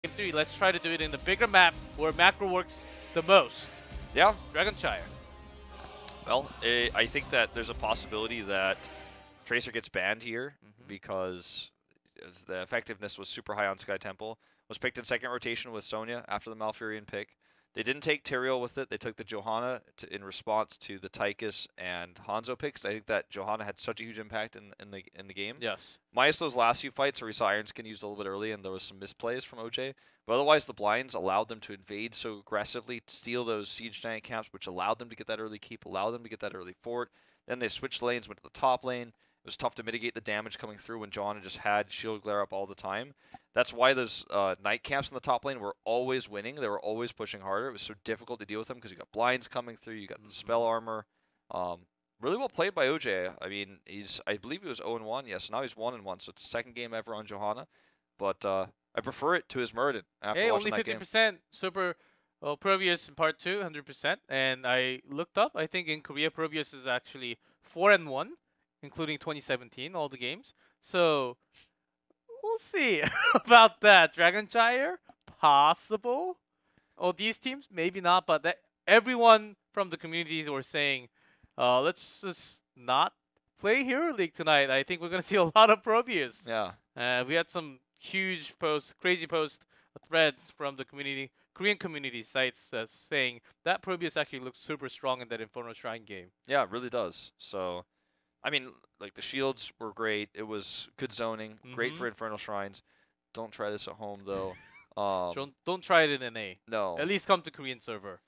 Game 3, let's try to do it in the bigger map where macro works the most. Yeah. Dragonshire. Well, I think that there's a possibility that Tracer gets banned here because the effectiveness was super high on Sky Temple. Was picked in second rotation with Sonya after the Malfurion pick. They didn't take Tyrael with it. They took the Johanna in response to the Tychus and Hanzo picks. I think that Johanna had such a huge impact in the game. Yes. Minus those last few fights where we saw Ironskin used a little bit early and there was some misplays from OJ. But otherwise, the blinds allowed them to invade so aggressively, steal those Siege Giant camps, which allowed them to get that early keep, allowed them to get that early fort. Then they switched lanes, went to the top lane. It was tough to mitigate the damage coming through when Johanna just had shield glare up all the time. That's why those night camps in the top lane were always winning. They were always pushing harder. It was so difficult to deal with them because you got blinds coming through, you got the spell armor. Really well played by OJ. I mean, I believe he was 0-1. Yes, now he's 1-1, so it's the second game ever on Johanna. But I prefer it to his Muradin after watching that game. Only 50% super Probius in part 2, 100%. And I looked up, I think in Korea, Probius is actually 4-1, including 2017, all the games. So we'll see about that. Dragonshire, possible. Oh, these teams, maybe not, but everyone from the communities were saying, let's just not play Hero League tonight. I think we're going to see a lot of Probius. Yeah. We had some huge posts, crazy post threads from the Korean community sites saying that Probius actually looks super strong in that Infernal Shrine game. Yeah, it really does. So, I mean, like the shields were great. It was good zoning, great for Infernal Shrines. Don't try this at home though. Don't try it in NA. No. At least come to Korean server.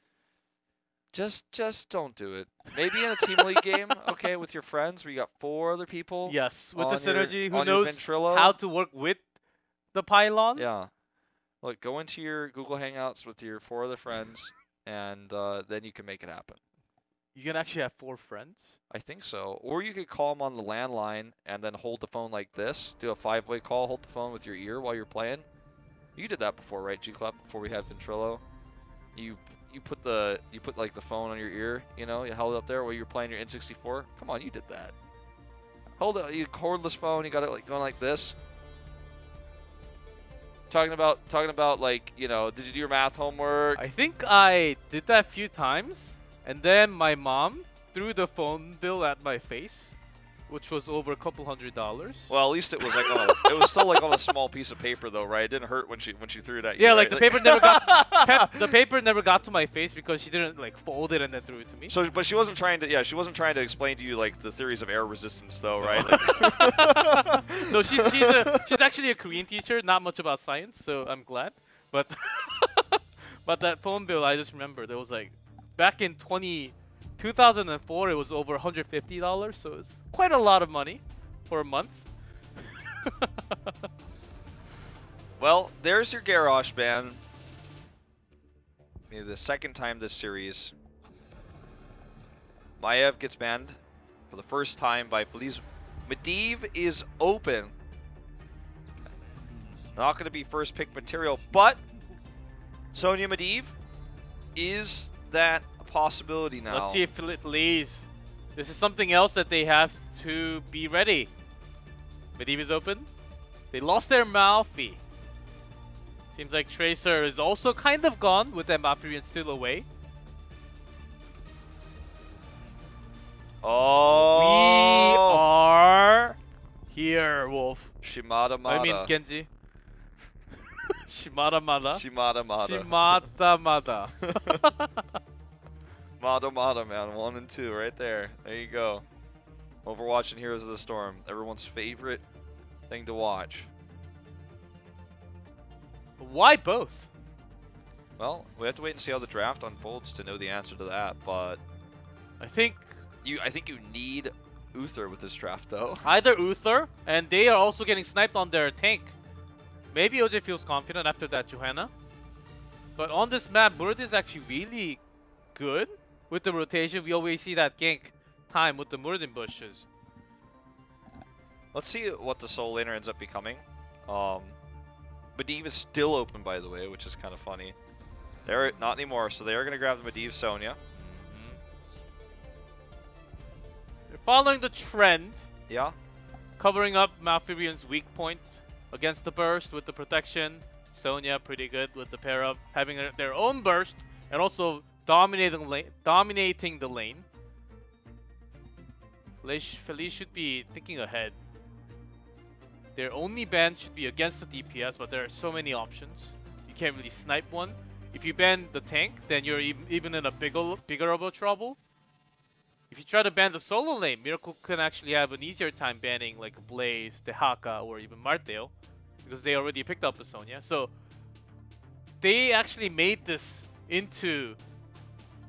Just don't do it. Maybe in a team league game, okay, with your friends where you got 4 other people. Yes, with the synergy. Who on knows how to work with the pylon? Yeah. Look, go into your Google Hangouts with your 4 other friends, and then you can make it happen. You can actually have 4 friends? I think so. Or you could call them on the landline and then hold the phone like this. Do a 5-way call, hold the phone with your ear while you're playing. You did that before, right, G-Club? Before we had Ventrilo. You put like the phone on your ear, you know, you held it up there while you were playing your N64. Come on, you did that. Hold it, you cordless phone, you got it like going like this. Talking about like, you know, did you do your math homework? I think I did that a few times, and then my mom threw the phone bill at my face, which was over a couple $100. Well, at least it was like it was still like on a small piece of paper though, right? It didn't hurt when she threw it at you. Yeah, right? like the paper never got the paper never got to my face because she didn't like fold it and then threw it to me. So, but she wasn't trying to explain to you like the theories of air resistance though, right? No, she's actually a Korean teacher, not much about science, so I'm glad. But but that phone bill, I just remember there was like back in 2004, it was over $150, so it's quite a lot of money for a month. Well, there's your Garrosh ban. Maybe the second time this series. Maiev gets banned for the first time by Feliz. Medivh is open. Not going to be first pick material, but Sonya Medivh is that possibility now. Let's see if Feliz. This is something else that they have to be ready. Medivh is open. They lost their Malfi. Seems like Tracer is also kind of gone with their Malfurion still away. Oh! We are here, Wolf. Shimada Mada. I mean Genji. Shimada Mada. Shimada Mada. Shimada Mada. Mada, man. 1 and 2 right there. There you go. Overwatch and Heroes of the Storm. Everyone's favorite thing to watch. Why both? Well, we have to wait and see how the draft unfolds to know the answer to that, but I think you need Uther with this draft though. Either Uther, and they are also getting sniped on their tank. Maybe OJ feels confident after that Johanna. But on this map, Muradin is actually really good. With the rotation, we always see that gank time with the Muradin bushes. Let's see what the soul laner ends up becoming. Medivh is still open, by the way, which is kind of funny. They're not anymore, so they are going to grab the Medivh Sonya. They're following the trend. Yeah. Covering up Malfurion's weak point against the burst with the protection. Sonya pretty good with the pair up, having their own burst and also dominating the lane. Feliz should be thinking ahead. Their only ban should be against the DPS, but there are so many options. You can't really snipe one. If you ban the tank, then you're even in a bigger of a trouble. If you try to ban the solo lane, Miracle can actually have an easier time banning like Blaze, Dehaka, or even Marteo, because they already picked up the Sonya. So they actually made this into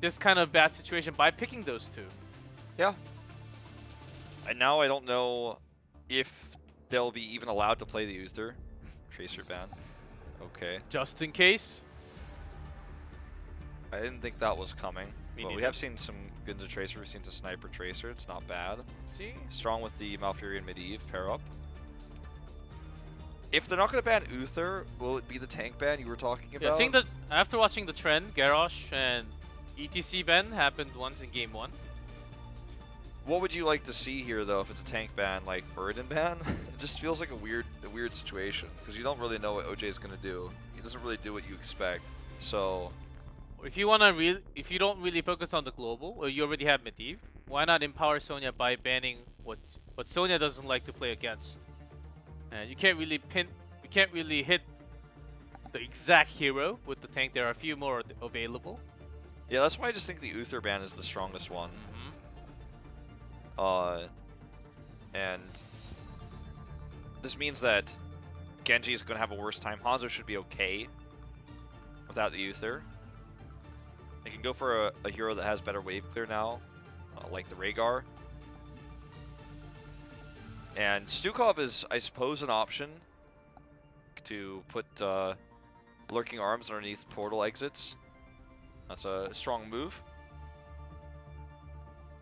this kind of bad situation by picking those two. Yeah. And now I don't know if they'll be even allowed to play the Uther. Tracer ban. Okay. Just in case. I didn't think that was coming. Me But we neither. have seen some Gunza Tracer. We've seen some Sniper Tracer. It's not bad. See? Strong with the Malfurion Medivh pair up. If they're not going to ban Uther, will it be the tank ban you were talking about? Yeah, seeing that after watching the trend, Garrosh and ETC ban happened once in game 1. What would you like to see here, though, if it's a tank ban, like Burden ban? It just feels like a weird situation, because you don't really know what OJ is going to do. He doesn't really do what you expect. So, If you don't really focus on the global, or you already have Medivh, why not empower Sonya by banning what Sonya doesn't like to play against? And you can't really hit the exact hero with the tank. There are a few more available. yeah, that's why I just think the Uther ban is the strongest one. And this means that Genji is going to have a worse time. Hanzo should be okay without the Uther. They can go for a hero that has better wave clear now, like the Rhaegar. And Stukov is, I suppose, an option to put lurking arms underneath portal exits. That's a strong move.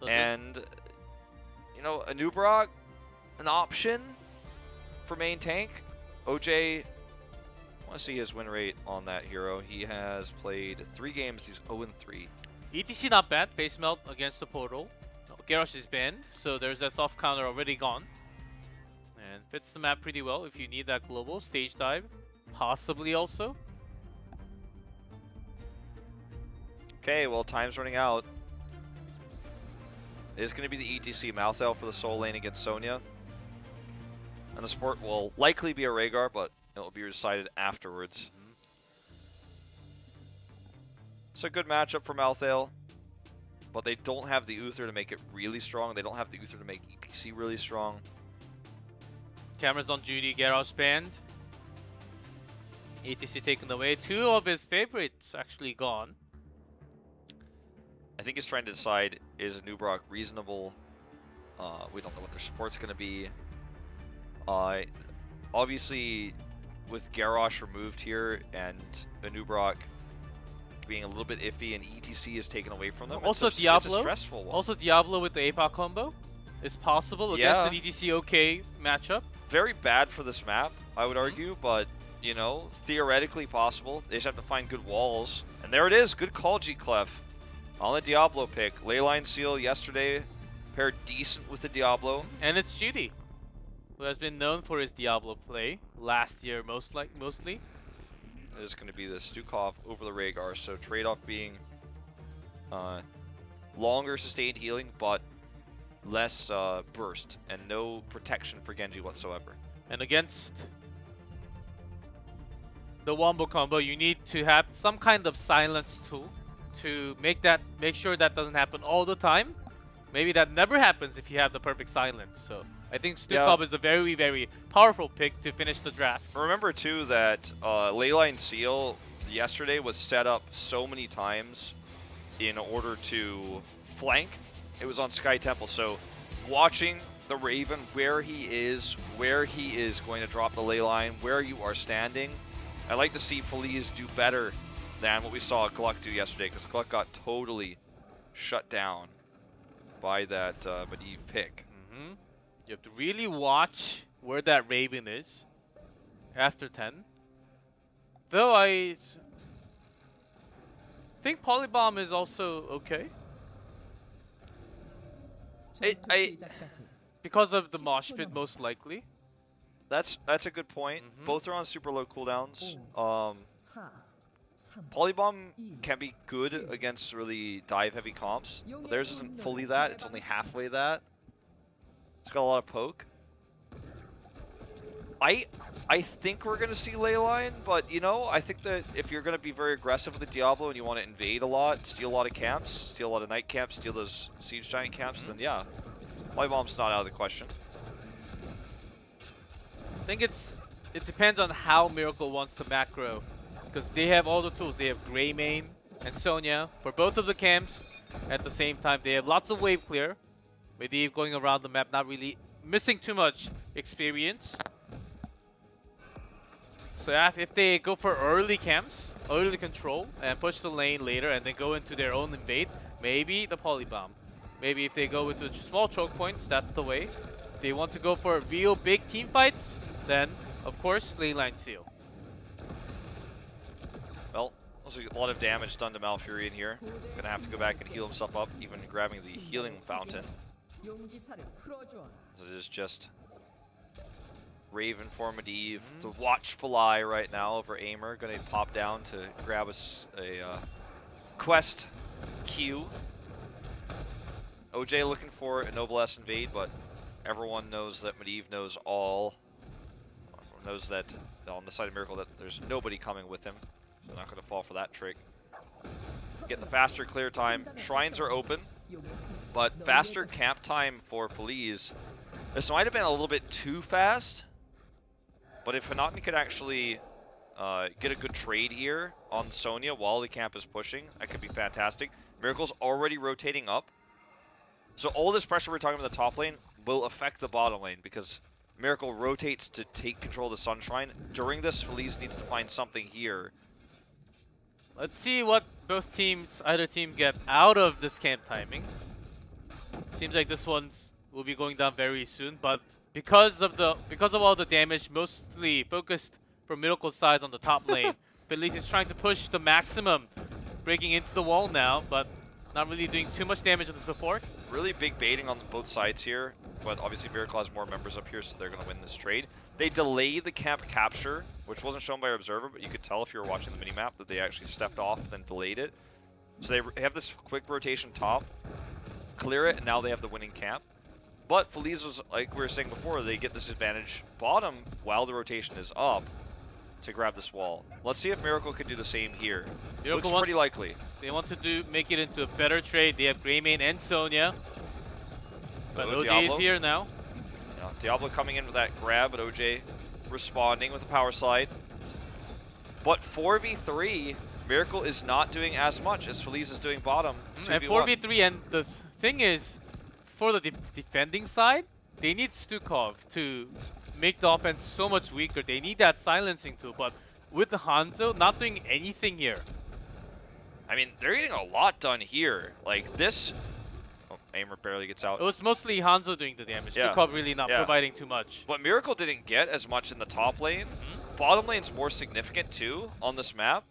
And, you know, a Nubrok, an option for main tank. OJ, I want to see his win rate on that hero. He has played 3 games. He's 0-3. ETC not bad. Face melt against the portal. Garrosh is banned, so there's that soft counter already gone. And fits the map pretty well if you need that global. Stage dive, possibly also. Okay, well, time's running out. It is going to be the ETC Malthel for the soul lane against Sonya. And the support will likely be a Rhaegar, but it will be decided afterwards. It's a good matchup for Malthel, but they don't have the Uther to make it really strong. They don't have the Uther to make ETC really strong. Cameras on duty, Garrosh banned. ETC taken away. 2 of his favorites actually gone. I think he's trying to decide, is a Nubrok reasonable? We don't know what their support's going to be. Obviously, with Garrosh removed here and a Nubrok being a little bit iffy and ETC is taken away from them, Also it's a Diablo. stressful one. Also Diablo with the APOC combo is possible against an ETC OK matchup. Very bad for this map, I would argue, but, you know, theoretically possible. They just have to find good walls. And there it is. Good call, G-Clef. On the Diablo pick. Leyline Seal yesterday paired decent with the Diablo. And it's GD, who has been known for his Diablo play last year mostly. It is going to be the Stukov over the Rhaegar, so trade-off being longer sustained healing, but less burst, and no protection for Genji whatsoever. And against the Wombo combo, you need to have some kind of silence tool to make sure that doesn't happen all the time. Maybe that never happens if you have the perfect silence. So I think Stukov is a very, very powerful pick to finish the draft. Remember too that Leyline Seal yesterday was set up so many times in order to flank. It was on Sky Temple, so watching the Raven, where he is going to drop the ley line, where you are standing, I like to see Feliz do better than what we saw Gluck do yesterday, because Gluck got totally shut down by that Medivh pick. You have to really watch where that Raven is after 10. Though I think Polybomb is also okay. Because of the mosh pit, most likely. That's a good point. Both are on super low cooldowns. 4, 3, Polybomb can be good against really dive-heavy comps. But theirs isn't fully that. It's only halfway that. It's got a lot of poke. I think we're going to see Leyline, but, you know, I think that if you're going to be very aggressive with the Diablo and you want to invade a lot, steal a lot of camps, steal a lot of night camps, steal those Siege Giant camps, then yeah, Polybomb's not out of the question. I think it depends on how Miracle wants to macro, because they have all the tools. They have Greymane and Sonya for both of the camps at the same time. They have lots of wave clear. Medivh going around the map, not really missing too much experience. So if they go for early camps, early control, and push the lane later, and then go into their own invade, maybe the Polybomb. Maybe if they go into small choke points, that's the way. If they want to go for real big team fights, then of course Leyline Seal. Well, there's a lot of damage done to Malfurion here. Gonna have to go back and heal himself up, even grabbing the healing fountain. So it is just Raven for Medivh. It's a watchful eye right now over Aimer. Gonna pop down to grab a quest Q. OJ looking for a Noblesse invade, but everyone knows that Medivh knows all. Everyone knows that on the side of Miracle that there's nobody coming with him. So not gonna fall for that trick. Getting the faster clear time. Shrines are open, but faster camp time for Feliz. This might have been a little bit too fast. But if Hanaten could actually get a good trade here on Sonya while the camp is pushing, that could be fantastic. Miracle's already rotating up. So all this pressure we're talking about in the top lane will affect the bottom lane because Miracle rotates to take control of the Sunshrine. During this, Feliz needs to find something here. Let's see what both teams, either team, get out of this camp timing. Seems like this one's will be going down very soon, but because of all the damage, mostly focused from Miracle's side on the top lane, Feliz is trying to push the maximum, breaking into the wall now, but not really doing too much damage on the support. Really big baiting on both sides here, but obviously Miracle has more members up here, so they're going to win this trade. They delay the camp capture, which wasn't shown by our observer, but you could tell if you were watching the minimap that they actually stepped off and then delayed it. So they have this quick rotation top, clear it, and now they have the winning camp. But Feliz was, like we were saying before, they get this advantage bottom while the rotation is up to grab this wall. Let's see if Miracle can do the same here. Looks pretty likely. They want to make it into a better trade. They have Greymane and Sonya. But OJ Diablo is here now. Yeah, Diablo coming in with that grab, but OJ responding with the power slide. But 4v3, Miracle is not doing as much as Feliz is doing bottom. And 4v3, and the thing is, for the defending side, they need Stukov to make the offense so much weaker. They need that silencing tool, but with the Hanzo not doing anything here. I mean, they're getting a lot done here. Like this, oh, Aimer barely gets out. It was mostly Hanzo doing the damage. Yeah. Stukov really not providing too much. But Miracle didn't get as much in the top lane. Bottom lane's more significant too on this map.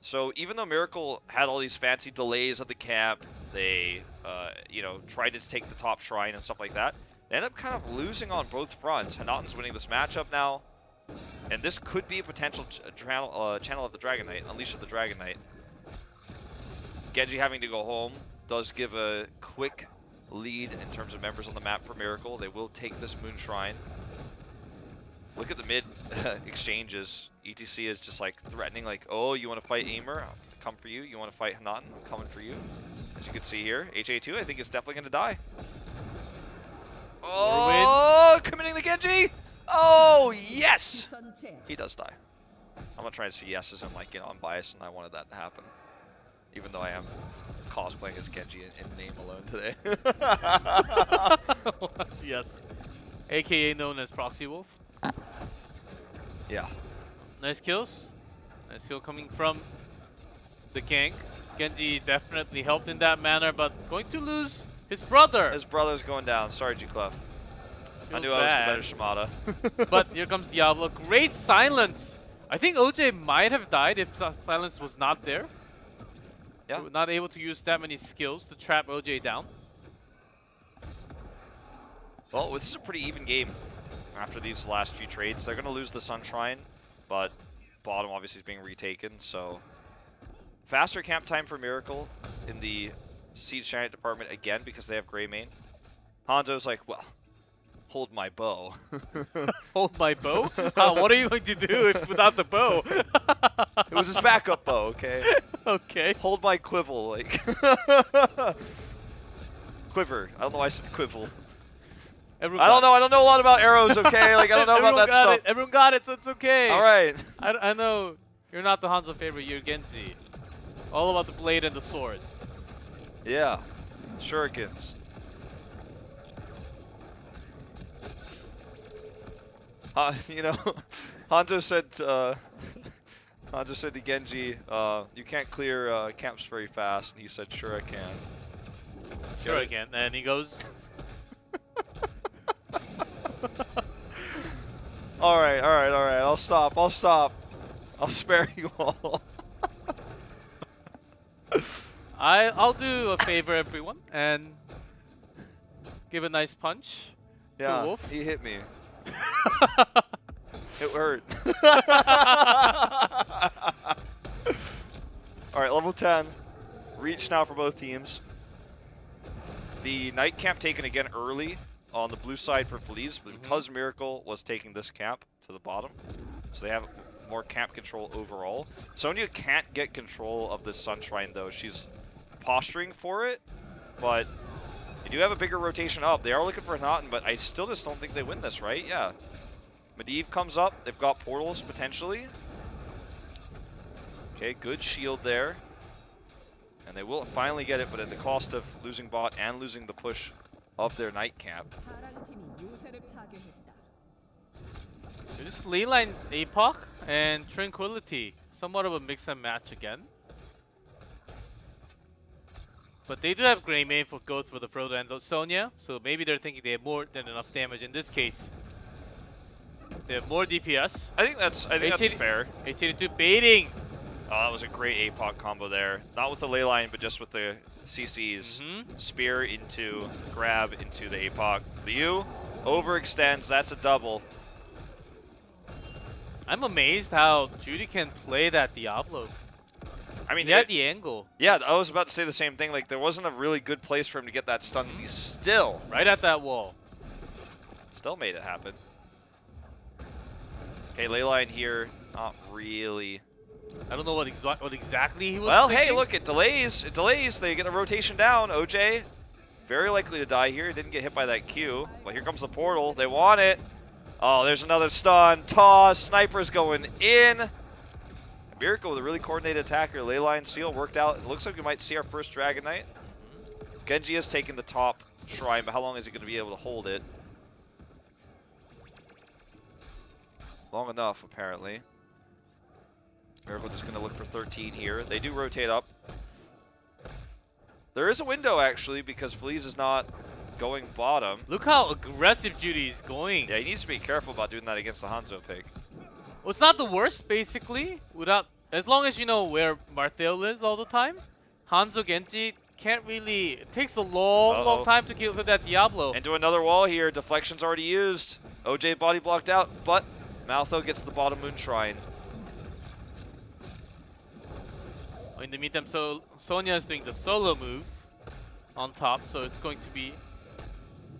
So even though Miracle had all these fancy delays at the camp, they, you know, tried to take the top shrine and stuff like that, they end up kind of losing on both fronts. Hanaten's winning this matchup now, and this could be a potential channel of the Dragon Knight, Unleash of the Dragon Knight. Genji having to go home does give a quick lead in terms of members on the map for Miracle. They will take this Moon Shrine. Look at the mid exchanges. ETC is just like threatening, like, oh, you want to fight Aimer? I'll come for you. You want to fight Hanaten? I'm coming for you. As you can see here, HA2 I think is definitely going to die. Oh, committing the Genji! Oh, yes! He does die. I'm going to try and say yes as in, like, you know, I'm biased and I wanted that to happen. Even though I am cosplaying as Genji in name alone today. Yes. AKA known as Proxy Wolf. Yeah. Nice kills. Nice kill coming from the gank. Genji definitely helped in that manner, but going to lose his brother. His brother's going down. Sorry, G-Clef. I knew I was the better Shimada. But here comes Diablo. Great silence. I think OJ might have died if silence was not there. Yeah. Not able to use that many skills to trap OJ down. Well, this is a pretty even game. after these last few trades. They're going to lose the Sun Shrine, but bottom obviously is being retaken, so faster camp time for Miracle in the Siege Giant department again because they have Grey Main. Hanzo's like, well, hold my bow. Hold my bow? What are you going to do without the bow? It was his backup bow, okay? Okay. Hold my quivel, like. Quiver. I don't know why I said quivel. I don't know a lot about arrows, okay? Like, I don't know about that stuff. Everyone got it, so it's okay. All right. I know you're not the Hanzo favorite, you're Genji. All about the blade and the sword. Yeah. Shurikens. You know, Hanzo said to Genji, you can't clear camps very fast. And he said, sure I can. Sure I can. And he goes... All right. I'll stop. I'll spare you all. I'll do a favor, everyone, and give a nice punch to Wolf. He hit me. It hurt. All right, level 10. Reach now for both teams. The night camp taken again early on the blue side for Feliz, because Miracle was taking this camp to the bottom, so they have more camp control overall. Sonya can't get control of this Sun Shrine though. She's posturing for it, but they do have a bigger rotation up. They are looking for Nauten, but I still just don't think they win this, right? Yeah. Medivh comes up. They've got portals potentially. Okay, good shield there. And they will finally get it, but at the cost of losing bot and losing the push of their night camp. Just Leyline Apoc and Tranquility. Somewhat of a mix and match again. But they do have Grey Main for Goat for the Proto and Sonya, so maybe they're thinking they have more than enough damage in this case. They have more DPS. I think that's fair. 882 baiting. Oh, that was a great APOC combo there. Not with the ley line, but just with the CCs. Spear into, grab into the APOC. The U overextends. That's a double. I'm amazed how Judy can play that Diablo. I mean, he had the angle. Yeah, I was about to say the same thing. Like, there wasn't a really good place for him to get that stun. He still right at that wall. Still made it happen. Okay, leyline here. Not really. I don't know what exactly he was thinking. Hey, look, it delays. They get the rotation down. OJ, very likely to die here. He didn't get hit by that Q. But here comes the portal. They want it. Oh, there's another stun. Toss. Sniper's going in. Miracle with a really coordinated attack here. Leyline seal worked out. It looks like we might see our first Dragon Knight. Genji has taken the top shrine, but how long is he going to be able to hold it? Long enough, apparently. Miracle just going to look for 13 here. They do rotate up. There is a window, actually, because Feliz is not going bottom. Look how aggressive Judy is going. Yeah, he needs to be careful about doing that against the Hanzo pick. Well, it's not the worst, basically. As long as you know where Marthel is all the time, Hanzo Genji can't really... It takes a long time to kill that Diablo. Into another wall here. Deflection's already used. OJ body blocked out, but Maltho gets the bottom moon shrine. In the meantime, so Sonya is doing the solo move on top, so it's going to be...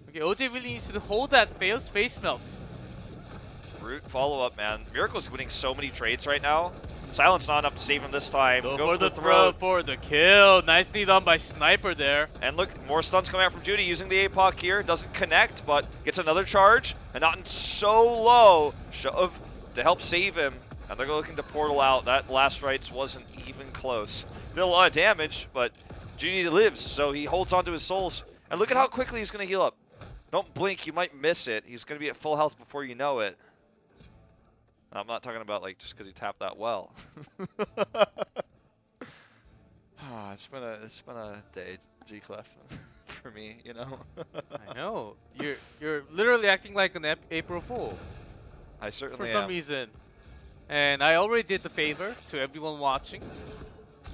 Okay, OJ really needs to hold that space melt. Root follow-up, man. Miracle's winning so many trades right now. Silence not enough to save him this time. Go for the throw, for the kill. Nicely done by Sniper there. And look, more stuns coming out from Judy using the APOC here. Doesn't connect, but gets another charge. And not so low. Shove to help save him. And they're looking to portal out. That last rites wasn't even close. Did a lot of damage, but Judy lives, so he holds on to his souls. And look at how quickly he's going to heal up. Don't blink, you might miss it. He's going to be at full health before you know it. I'm not talking about like just because he tapped that well. It's been a day, G-Clef, for me, you know. I know. You're literally acting like an April Fool. I certainly am. For some reason. And I already did the favor to everyone watching.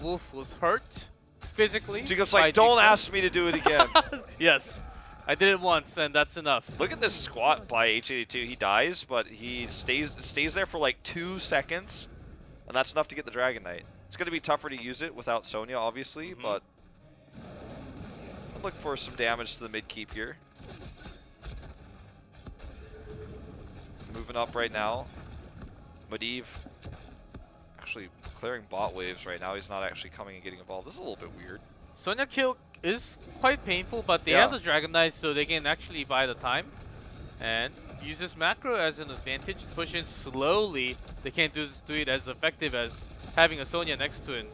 Wolf was hurt physically. G-Clef's like, don't ask me to do it again. Yes. I did it once, and that's enough. Look at this squat by H82. He dies, but he stays there for like 2 seconds, and that's enough to get the Dragon Knight. It's going to be tougher to use it without Sonya, obviously, but I'll look for some damage to the mid keep here. Moving up right now. Medivh actually clearing bot waves right now. He's not actually coming and getting involved. This is a little bit weird. Sonya kill is quite painful, but they have the Dragon Knight, so they can actually buy the time and use this macro as an advantage. Push in slowly. They can't do it as effective as having a Sonya next to it.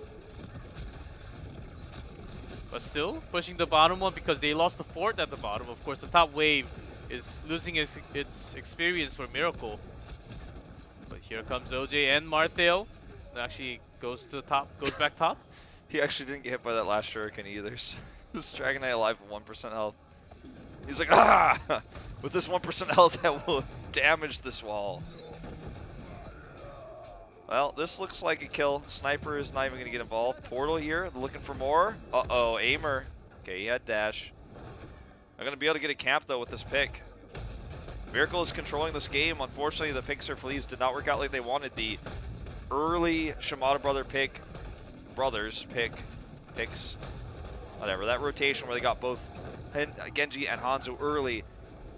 But still, pushing the bottom one because they lost the fort at the bottom. Of course, the top wave is losing its experience for Miracle. But here comes OJ and Marthail. It actually goes to the top, goes back top. He actually didn't get hit by that last shuriken either. So this Dragon Knight alive with 1% health. He's like, ah! With this 1% health, that will damage this wall. Well, this looks like a kill. Sniper is not even going to get involved. Portal here, looking for more. Uh-oh, Aimer. Okay, he had dash. Not going to be able to get a camp, though, with this pick. Miracle is controlling this game. Unfortunately, the picks for Feliz did not work out like they wanted. The early Shimada brothers picks, whatever. That rotation where they got both Genji and Hanzo early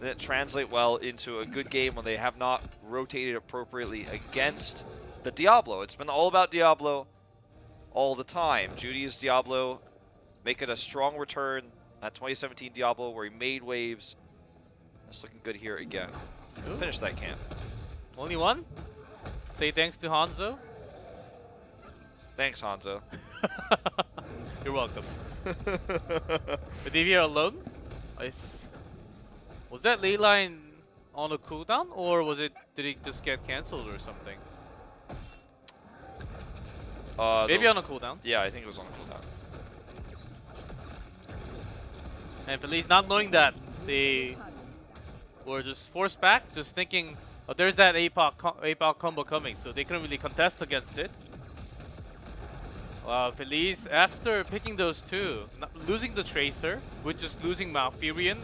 didn't translate well into a good game when they have not rotated appropriately against the Diablo. It's been all about Diablo all the time. Judy's Diablo making a strong return at 2017 Diablo where he made waves. It's looking good here again. Finish that camp. Only one? Say thanks to Hanzo. Thanks, Hanzo. You're welcome. But if you're alone, was that ley line on a cooldown, or did it just get cancelled or something? Maybe on a cooldown. Yeah, I think it was on a cooldown. And Feliz not knowing that, they were just forced back, just thinking, oh, there's that APOC combo coming, so they couldn't really contest against it. Feliz, after picking those two, losing the Tracer, with just losing Malfurion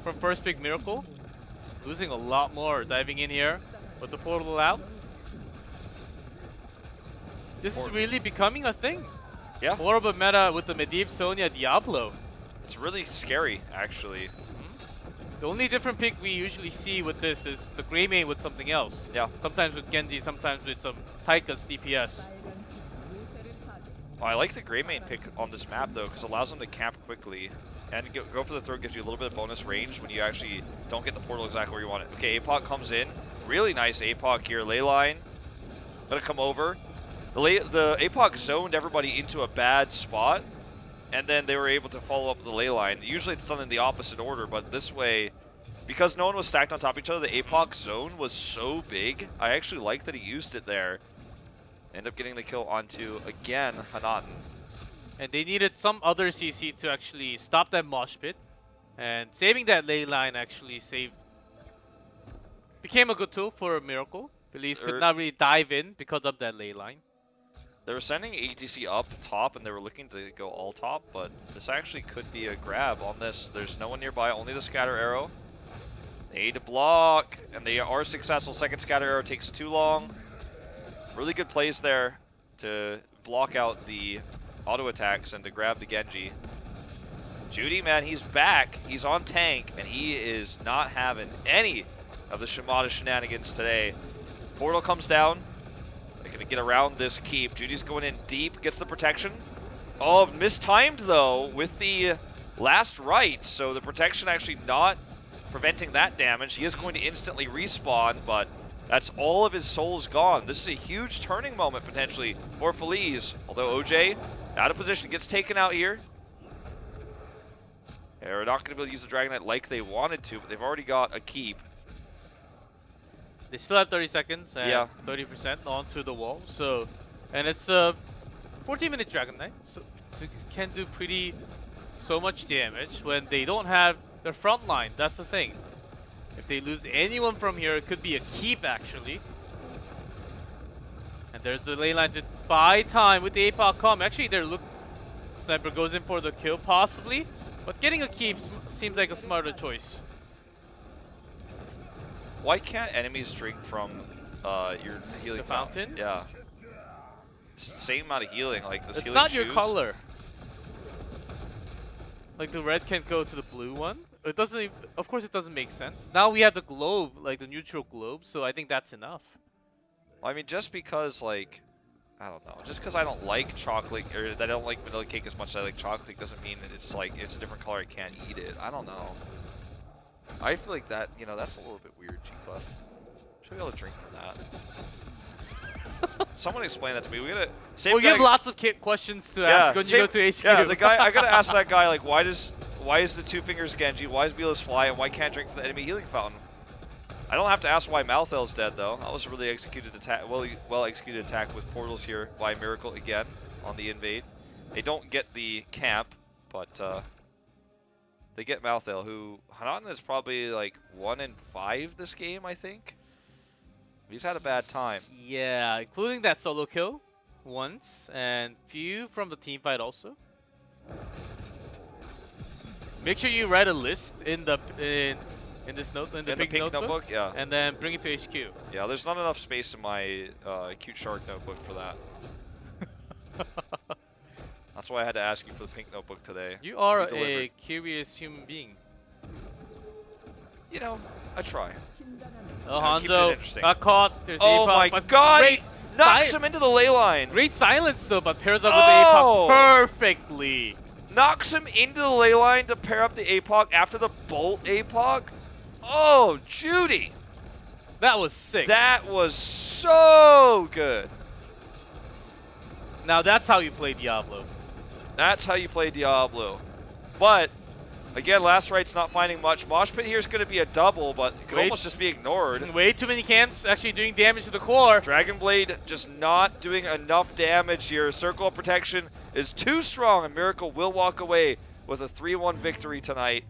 from first pick Miracle, losing a lot more, diving in here with the portal out. This is really becoming a thing. Yeah. More of a meta with the Medivh, Sonya, Diablo. It's really scary, actually. The only different pick we usually see with this is the Greymane with something else. Yeah. Sometimes with Genji, sometimes with some Taika's DPS. Oh, I like the Greymane pick on this map, though, because it allows them to camp quickly. And go for the throw gives you a little bit of bonus range when you actually don't get the portal exactly where you want it. Okay, APOC comes in. Really nice APOC here. Leyline. Gonna come over. The APOC zoned everybody into a bad spot, and then they were able to follow up with the Leyline. Usually it's done in the opposite order, but this way, because no one was stacked on top of each other, the APOC zone was so big. I actually like that he used it there. End up getting the kill onto, again, Hanaten. And they needed some other CC to actually stop that mosh pit. And saving that ley line actually became a good tool for a Miracle. Feliz could not really dive in because of that ley line. They were sending HGC up top and they were looking to go all top, but this actually could be a grab on this. There's no one nearby, only the scatter arrow. They need to block, and they are successful. Second scatter arrow takes too long. Really good plays there to block out the auto attacks and to grab the Genji. Judy, man, he's back. He's on tank, and he is not having any of the Shimada shenanigans today. Portal comes down. They're going to get around this keep. Judy's going in deep, gets the protection. Oh, mistimed, though, with the last right. So the protection actually not preventing that damage. He is going to instantly respawn, but that's all of his souls gone. This is a huge turning moment, potentially, for Feliz. Although OJ, out of position, gets taken out here. They're not going to be able to use the Dragon Knight like they wanted to, but they've already got a keep. They still have 30 seconds and 30% onto the wall. So, and it's a 14-minute Dragon Knight, so they can do so much damage when they don't have their front line. That's the thing. If they lose anyone from here, it could be a keep, actually. And there's the ley line to buy time with the APOC com. Actually, Sniper goes in for the kill, possibly. But getting a keep seems like a smarter choice. Why can't enemies drink from your healing The fountain? Yeah. It's the same amount of healing, like this It's healing not your shoes. color. Like the red can't go to the blue one. It doesn't. Of course, it doesn't make sense. Now we have the globe, like the neutral globe. So I think that's enough. I mean, just because, like, I don't know. Just because I don't like chocolate, or that I don't like vanilla cake as much as I like chocolate, doesn't mean that it's like it's a different color. I can't eat it. I don't know. I feel like that, you know, that's a little bit weird, G-Clef. Should be able to drink from that. Someone explain that to me. We gotta. Same Well, you guy, have lots of questions to ask when you go to HQ. Yeah, the guy. I gotta ask that guy, like, why is the two fingers Genji? Why is Beelus fly? And why can't drink from the enemy healing fountain? I don't have to ask why Malthael's dead though. That was a really executed attack, well executed attack with portals here by Miracle again on the invade. They don't get the camp, but they get Malthael, who Hanaten is probably like 1 in 5 this game, I think. He's had a bad time. Yeah, including that solo kill once, and few from the team fight also. Make sure you write a list in the in this note in the pink notebook, yeah. and then bring it to HQ. Yeah, there's not enough space in my cute shark notebook for that. That's why I had to ask you for the pink notebook today. You are delivered. a curious human being. You know, I try. Oh, keep it Hanzo interesting. got caught. There's Oh APOC, my but god! Great, He knocks him into the ley line. great silence though, but pairs up Oh! with APOC perfectly. Knocks him into the ley line to pair up the APOC after the bolt APOC. Oh, Judy! That was sick. That was so good. Now that's how you play Diablo. That's how you play Diablo. But, again, Last Right's not finding much. Mosh Pit here is going to be a double, but it could Wait. almost just be ignored. Way too many camps actually doing damage to the core. Dragon Blade just not doing enough damage here. Circle of Protection is too strong, and Miracle will walk away with a 3-1 victory tonight.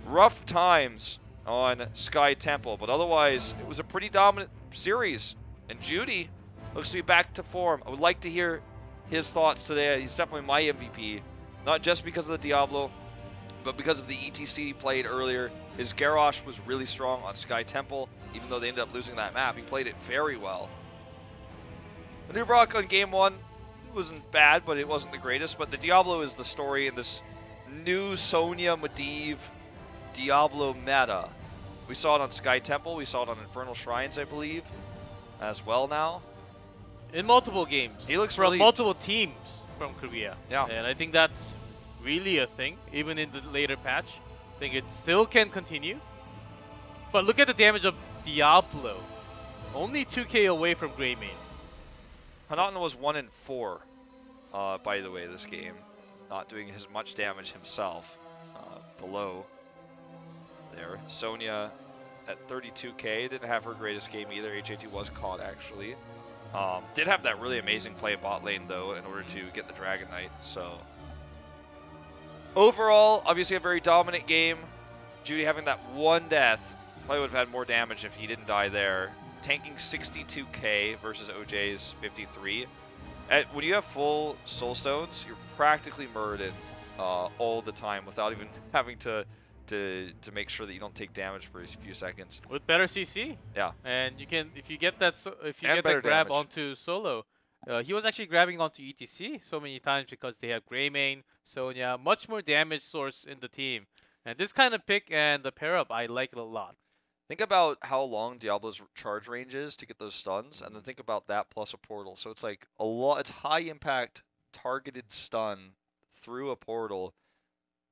Rough times on Sky Temple, but otherwise it was a pretty dominant series. And Judy looks to be back to form. I would like to hear his thoughts today. He's definitely my MVP, not just because of the Diablo, but because of the ETC he played earlier. His Garrosh was really strong on Sky Temple, even though they ended up losing that map. He played it very well. The new Brock on game 1 wasn't bad, but it wasn't the greatest. But the Diablo is the story in this new Sonya Medivh Diablo meta. We saw it on Sky Temple. We saw it on Infernal Shrines, I believe, as well now. In multiple games. He looks from really- multiple teams from Korea. Yeah. And I think that's really a thing, even in the later patch. I think it still can continue. But look at the damage of Diablo. Only 2k away from Greymane. Hanaten was 1 in 4, by the way, this game. Not doing as much damage himself. Below there. Sonya at 32k. Didn't have her greatest game either. HAT was caught, actually. Did have that really amazing play bot lane, though, in order to get the Dragon Knight. So, overall, obviously a very dominant game. Judy having that one death. Probably would have had more damage if he didn't die there. Tanking 62k versus OJ's 53. When you have full Soul Stones, you're practically murdered all the time without even having to make sure that you don't take damage for a few seconds. With better CC. Yeah. And you can, if you get that, if you And get better that grab damage. onto solo, he was actually grabbing onto ETC so many times because they have Greymane, Sonya, much more damage source in the team. And this kind of pick and the pair up, I like it a lot. Think about how long Diablo's charge range is to get those stuns, and then think about that plus a portal. So it's like a lot. It's high impact, targeted stun through a portal,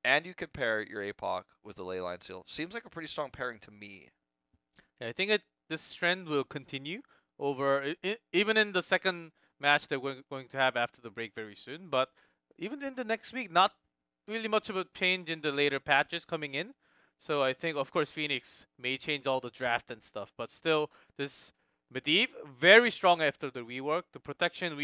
and you can pair your APOC with the Leyline Seal. Seems like a pretty strong pairing to me. Yeah, I think this trend will continue over, even in the second match that we're going to have after the break very soon. But even in the next week, not really much of a change in the later patches coming in. So I think, of course, Phoenix may change all the draft and stuff. But still, this Medivh, very strong after the rework. The protection,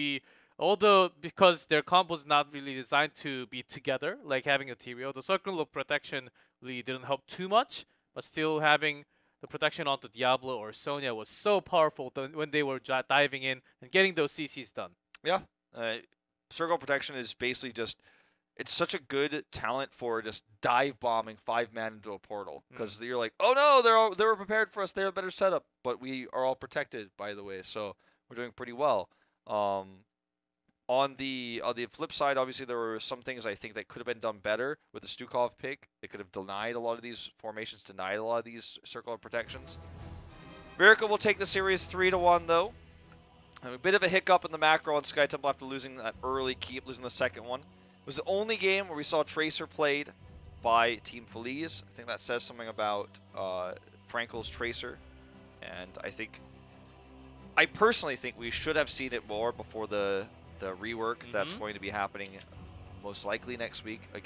although because their combo's not really designed to be together, like having a Tyrael, the circle of protection really didn't help too much. But still having the protection onto Diablo or Sonya was so powerful when they were diving in and getting those CCs done. Yeah. Circle protection is basically just it's such a good talent for just dive bombing 5-man into a portal, because you're like, oh no, they were prepared for us. They're a better setup, but we are all protected, by the way, so we're doing pretty well. On the flip side, obviously there were some things I think that could have been done better with the Stukov pick. They could have denied a lot of these formations, denied a lot of these circular protections. Miracle will take the series 3-1 though. A bit of a hiccup in the macro on Sky Temple after losing that early keep, losing the second one. It was the only game where we saw Tracer played by Team Feliz. I think that says something about Frankel's Tracer, and I personally think we should have seen it more before the rework that's going to be happening most likely next week again.